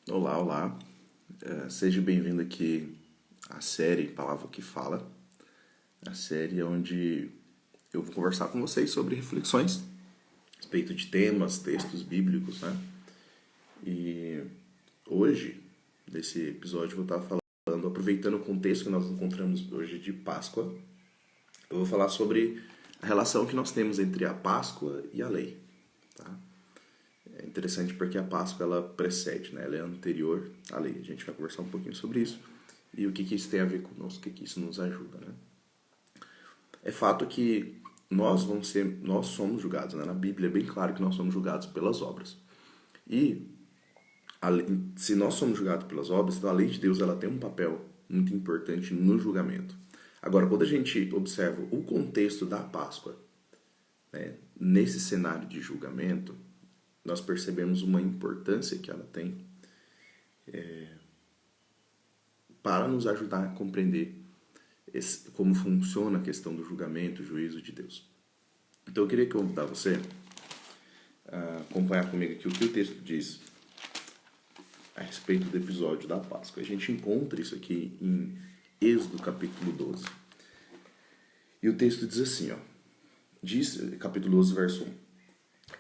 Olá, olá. Seja bem-vindo aqui à série Palavra que Fala, a série onde eu vou conversar com vocês sobre reflexões a respeito de temas, textos bíblicos, né? E hoje, nesse episódio, eu vou estar falando, aproveitando o contexto que nós encontramos hoje de Páscoa, eu vou falar sobre a relação que nós temos entre a Páscoa e a lei, tá? É interessante porque a Páscoa ela precede, né? Ela é anterior à lei. A gente vai conversar um pouquinho sobre isso e o que isso tem a ver conosco, o que isso nos ajuda, né? É fato que nós somos julgados, né? Na Bíblia é bem claro que nós somos julgados pelas obras. E se nós somos julgados pelas obras, então a lei de Deus ela tem um papel muito importante no julgamento. Agora, quando a gente observa o contexto da Páscoa, né, nesse cenário de julgamento, nós percebemos uma importância que ela tem para nos ajudar a compreender como funciona a questão do julgamento, o juízo de Deus. Então eu queria convidar você a acompanhar comigo aqui o que o texto diz a respeito do episódio da Páscoa. A gente encontra isso aqui em Êxodo capítulo 12. E o texto diz assim, ó, capítulo 12, verso 1.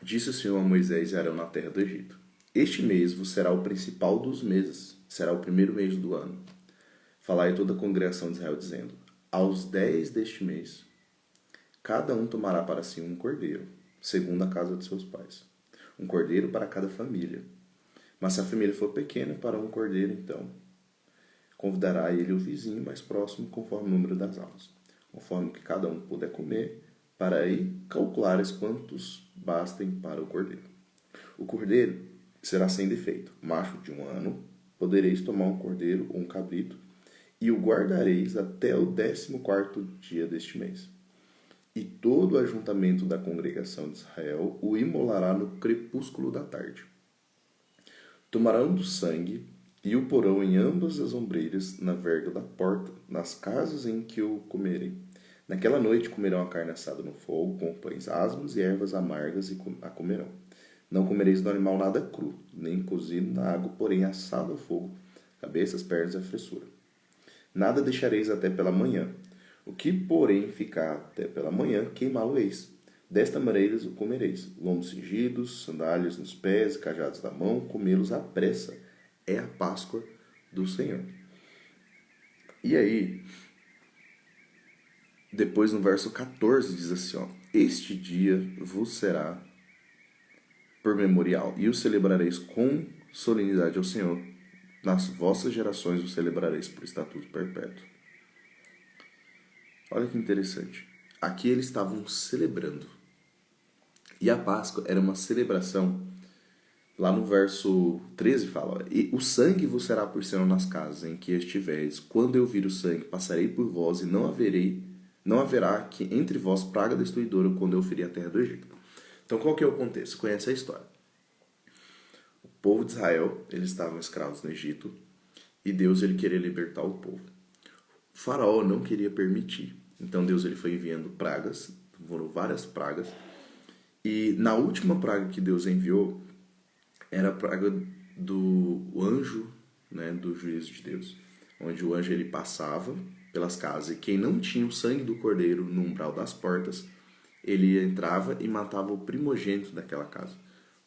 Disse o Senhor a Moisés e Arão na terra do Egito: Este mês vos será o principal dos meses, será o primeiro mês do ano. Falai a toda a congregação de Israel, dizendo: Aos 10 deste mês, cada um tomará para si um cordeiro, segundo a casa de seus pais. Um cordeiro para cada família. Mas se a família for pequena, para um cordeiro, então, convidará ele o vizinho mais próximo, conforme o número das almas, conforme que cada um puder comer, para aí calculares quantos bastem para o cordeiro. O cordeiro será sem defeito, macho de 1 ano. Podereis tomar um cordeiro ou um cabrito, e o guardareis até o 14º dia deste mês. E todo o ajuntamento da congregação de Israel o imolará no crepúsculo da tarde. Tomarão do sangue e o porão em ambas as ombreiras, na verga da porta, nas casas em que o comerem. Naquela noite comerão a carne assada no fogo, com pães asmos e ervas amargas, e a comerão. Não comereis do animal nada cru, nem cozido na água, porém assado ao fogo, cabeças, pernas e a fressura. Nada deixareis até pela manhã. O que, porém, ficar até pela manhã, queimá-lo-eis. Desta maneira o comereis. Lombos cingidos, sandálias nos pés, cajados na mão, comê-los à pressa. É a Páscoa do Senhor. E aí, depois no verso 14 diz assim, ó: Este dia vos será por memorial, e o celebrareis com solenidade ao Senhor. Nas vossas gerações o celebrareis por estatuto perpétuo. Olha que interessante. Aqui eles estavam celebrando. E a Páscoa era uma celebração. Lá no verso 13 fala: E o sangue vos será por sinal nas casas em que estiveres. Quando eu vir o sangue, passarei por vós, e não haverá que entre vós praga destruidora quando eu ferir a terra do Egito. Então qual que é o contexto? Você conhece a história. O povo de Israel, eles estavam escravos no Egito, e Deus ele queria libertar o povo. O faraó não queria permitir. Então Deus ele foi enviando pragas, foram várias pragas. E na última praga que Deus enviou, era a praga do anjo, né, do juízo de Deus. Onde o anjo ele passava pelas casas e quem não tinha o sangue do cordeiro no umbral das portas, ele entrava e matava o primogênito daquela casa.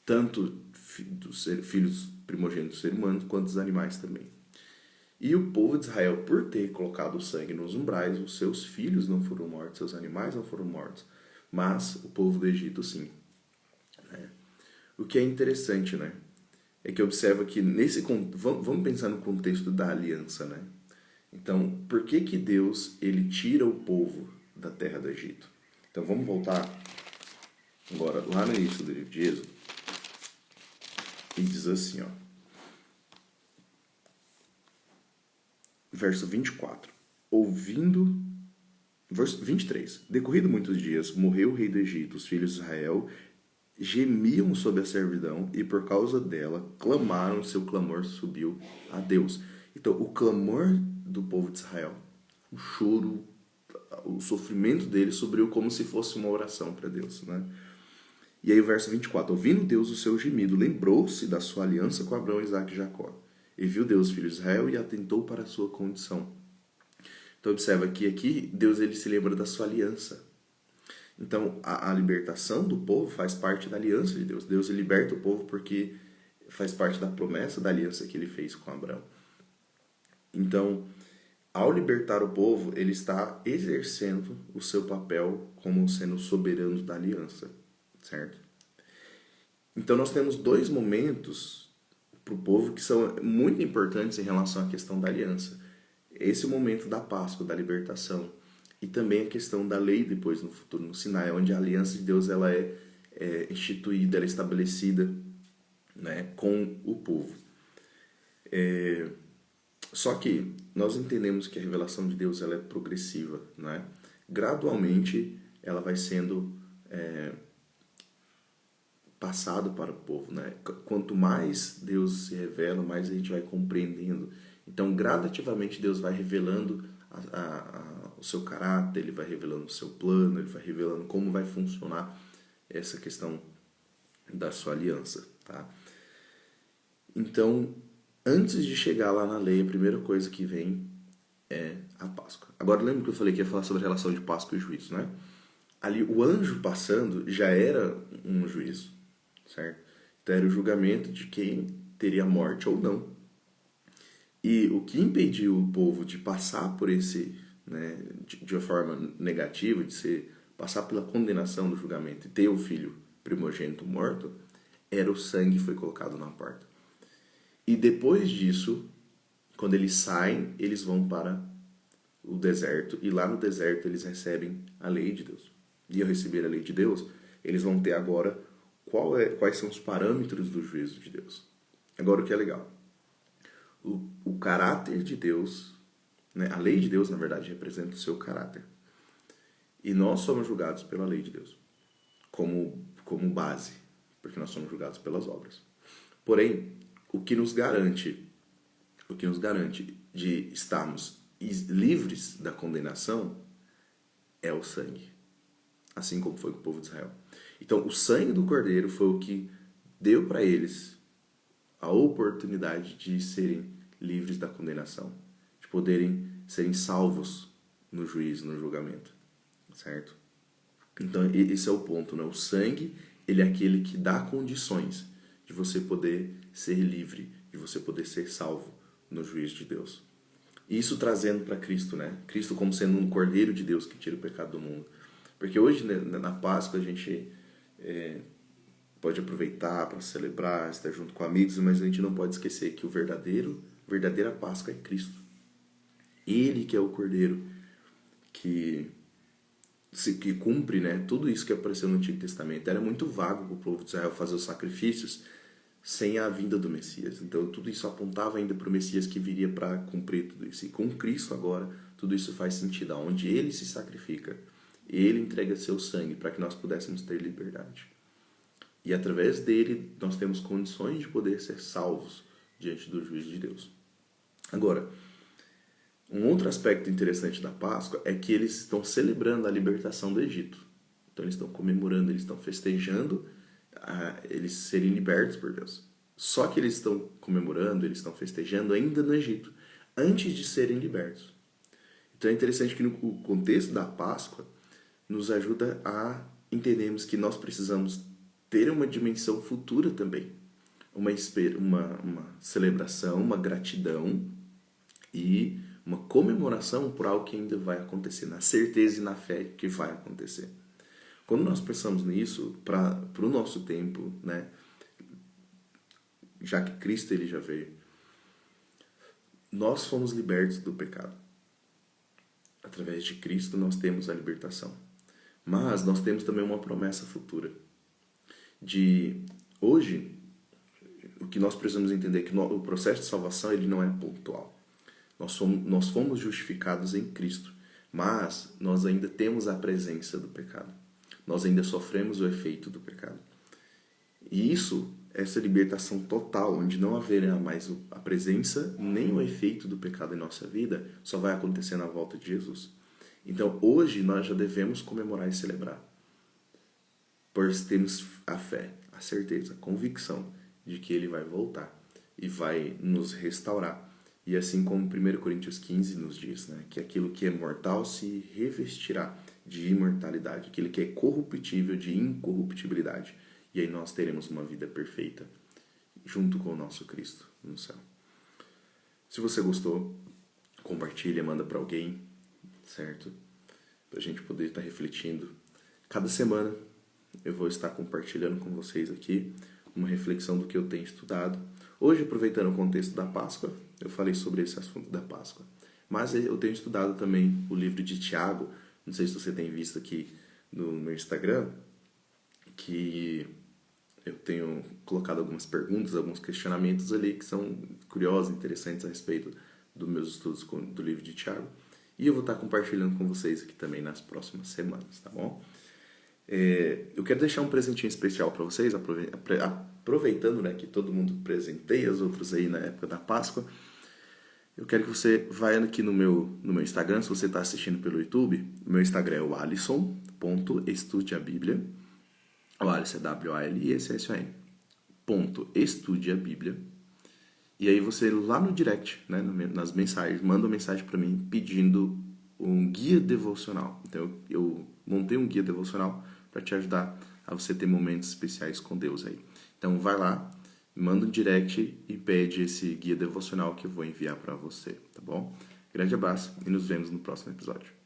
Tanto dos filhos primogênitos dos seres humanos, quanto dos animais também. E o povo de Israel, por ter colocado o sangue nos umbrais, os seus filhos não foram mortos, seus animais não foram mortos. Mas o povo do Egito, sim. O que é interessante, né? É que observa que vamos pensar no contexto da aliança, né? Então, por que que Deus ele tira o povo da terra do Egito? Então, vamos voltar agora lá no início do livro de Êxodo e diz assim, ó. Verso 24. Verso 23. Decorrido muitos dias, morreu o rei do Egito, os filhos de Israel gemiam sob a servidão e por causa dela clamaram, seu clamor subiu a Deus. Então, o clamor do povo de Israel, o choro, o sofrimento deles subiu como se fosse uma oração para Deus, né? E aí o verso 24, ouvindo Deus o seu gemido, lembrou-se da sua aliança com Abraão, Isaque e Jacó. e viu Deus, filho de Israel, e atentou para a sua condição. Então observa que aqui Deus ele se lembra da sua aliança. Então a libertação do povo faz parte da aliança de Deus. Deus liberta o povo porque faz parte da promessa da aliança que ele fez com Abraão. Então, ao libertar o povo, ele está exercendo o seu papel como sendo soberano da aliança, certo? Então nós temos dois momentos para o povo que são muito importantes em relação à questão da aliança. Esse é o momento da Páscoa, da libertação, e também a questão da lei depois no futuro, no Sinai, onde a aliança de Deus ela é instituída, ela é estabelecida, né, com o povo. Só que nós entendemos que a revelação de Deus ela é progressiva, né? Gradualmente ela vai sendo passado para o povo, né? Quanto mais Deus se revela, mais a gente vai compreendendo. Então, gradativamente Deus vai revelando o seu caráter, ele vai revelando o seu plano, ele vai revelando como vai funcionar essa questão da sua aliança, tá? Então, antes de chegar lá na lei, a primeira coisa que vem é a Páscoa. Agora, lembra que eu falei que ia falar sobre a relação de Páscoa e juízo, né? Ali, o anjo passando já era um juízo, certo? Então, era o julgamento de quem teria morte ou não. E o que impediu o povo de passar por esse, né, de uma forma negativa, passar pela condenação do julgamento e ter o filho primogênito morto, era o sangue que foi colocado na porta. E depois disso, quando eles saem, eles vão para o deserto, e lá no deserto eles recebem a lei de Deus. E ao receber a lei de Deus, eles vão ter agora quais são os parâmetros do juízo de Deus. Agora, o que é legal? O caráter de Deus, né? A lei de Deus, na verdade, representa o seu caráter. E nós somos julgados pela lei de Deus, como base, porque nós somos julgados pelas obras. Porém, o que nos garante de estarmos livres da condenação é o sangue, assim como foi com o povo de Israel. Então, o sangue do Cordeiro foi o que deu para eles a oportunidade de serem livres da condenação, de poderem serem salvos no juízo, no julgamento, certo? Então, esse é o ponto, né? O sangue, ele é aquele que dá condições de você poder ser livre, de você poder ser salvo no juízo de Deus. Isso trazendo para Cristo, né? Cristo como sendo um Cordeiro de Deus que tira o pecado do mundo. Porque hoje, né, na Páscoa, a gente pode aproveitar para celebrar, estar junto com amigos, mas a gente não pode esquecer que a verdadeira Páscoa é Cristo. Ele que é o Cordeiro que cumpre, né, tudo isso que apareceu no Antigo Testamento. Era muito vago para o povo de Israel fazer os sacrifícios sem a vinda do Messias. Então tudo isso apontava ainda para o Messias que viria para cumprir tudo isso. E com Cristo agora, tudo isso faz sentido. Onde ele se sacrifica, ele entrega seu sangue para que nós pudéssemos ter liberdade. E através dele nós temos condições de poder ser salvos diante do juízo de Deus. Agora, um outro aspecto interessante da Páscoa é que eles estão celebrando a libertação do Egito. Então eles estão comemorando, eles estão festejando eles serem libertos por Deus. Só que eles estão comemorando, eles estão festejando ainda no Egito, antes de serem libertos. Então é interessante que no contexto da Páscoa nos ajuda a entendermos que nós precisamos ter uma dimensão futura também. Uma celebração, uma gratidão e uma comemoração por algo que ainda vai acontecer, na certeza e na fé que vai acontecer. Quando nós pensamos nisso, para o nosso tempo, né, já que Cristo ele já veio, nós fomos libertos do pecado. Através de Cristo nós temos a libertação. Mas nós temos também uma promessa futura. De hoje, o que nós precisamos entender é que o processo de salvação ele não é pontual. Nós fomos justificados em Cristo, mas nós ainda temos a presença do pecado. Nós ainda sofremos o efeito do pecado. E essa libertação total, onde não haverá mais a presença nem o efeito do pecado em nossa vida, só vai acontecer na volta de Jesus. Então, hoje, nós já devemos comemorar e celebrar. Pois temos a fé, a certeza, a convicção de que Ele vai voltar. e vai nos restaurar. E assim como 1 Coríntios 15 nos diz, né, que aquilo que é mortal se revestirá de imortalidade, aquilo que é corruptível de incorruptibilidade. E aí nós teremos uma vida perfeita, junto com o nosso Cristo no céu. Se você gostou, compartilha, manda para alguém, certo? Para a gente poder estar refletindo. Cada semana eu vou estar compartilhando com vocês aqui uma reflexão do que eu tenho estudado. Hoje, aproveitando o contexto da Páscoa, eu falei sobre esse assunto da Páscoa. Mas eu tenho estudado também o livro de Tiago. Não sei se você tem visto aqui no meu Instagram, que eu tenho colocado algumas perguntas, alguns questionamentos ali que são curiosos, interessantes a respeito dos meus estudos do livro de Tiago. E eu vou estar compartilhando com vocês aqui também nas próximas semanas, tá bom? Eu quero deixar um presentinho especial para vocês, aproveitando, né, que todo mundo presenteia os outros aí na época da Páscoa. Eu quero que você vá aqui no meu Instagram, se você está assistindo pelo YouTube. O meu Instagram é o alisson.estudeabíblia. O Alisson é WALISSON. .estudeabíblia. E aí você lá no direct, né, nas mensagens, manda uma mensagem para mim pedindo um guia devocional. Então eu montei um guia devocional para te ajudar a você ter momentos especiais com Deus aí. Então vai lá, manda um direct e pede esse guia devocional que eu vou enviar para você, tá bom? Grande abraço e nos vemos no próximo episódio.